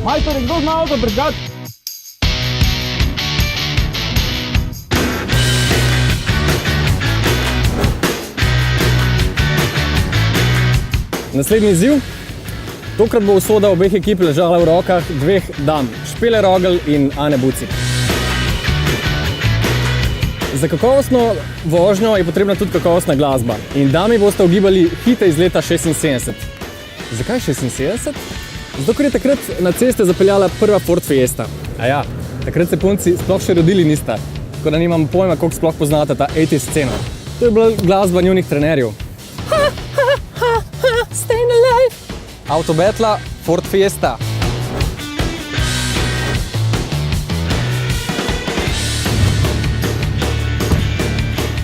Majstor, kdo zna avto prižgati? Naslednji izziv. Tokrat bo usoda obeh ekip ležala v rokah dveh dam, Špele Rogl in Ane Bucik. Za kakovostno vožnjo je potrebna tudi kakovostna glasba in dami boste ugibali hite iz leta 76. Zakaj 76? Zato, ker je takrat na ceste zapeljala prva Ford Fiesta. A ja, takrat se punci sploh še rodili nista, tako da nimam pojma, koliko sploh poznate ta 80s sceno. To je bila glasba njunih trenerjev. Staying alive! Auto betla Ford Fiesta.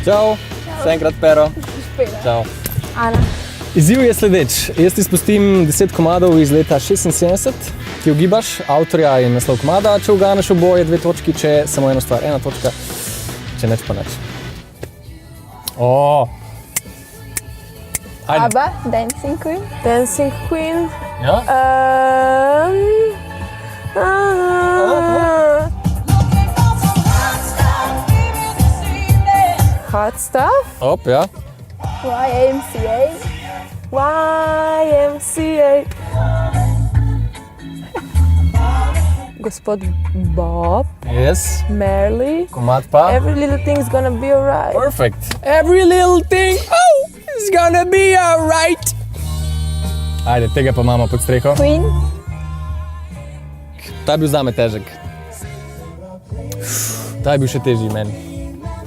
Čau, še enkrat Pero. Čau. Ana. Izziv je sledeč. Jaz ti spustim 10 komadov iz leta 76, ki ugibaš avtorja in naslov komada. Če uganeš oboje 2 točki, če samo eno stvar 1 točka, če neč pa neč. Ajde. ABBA, Dancing Queen. Dancing Queen. Ja? Hot Stuff. Op, ja. YMCA. YMCA. Gospod Bob. Yes. Marley. Komad pa. Every little thing's gonna be alright. Perfect. Every little thing, is gonna be alright. Ajde, tega pa imamo pod streho. Queen. Ta je bil zame težek. Ta je bil še težji meni.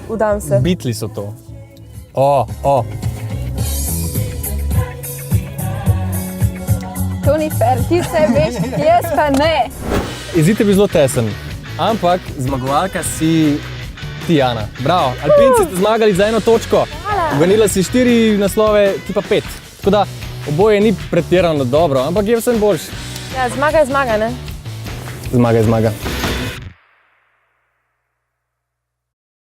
Udam se. Beatli so to. To ni fair, ti vse veš, jaz pa ne. Izid je bil zelo tesen, ampak zmagovalka si ti, Ana. Bravo, alpinci ste zmagali za 1 točko. Uganila si 4 naslove, ti pa 5. Tako da oboje ni pretirano dobro, ampak je vsem boljši. Ja, zmaga je zmaga, ne? Zmaga je zmaga.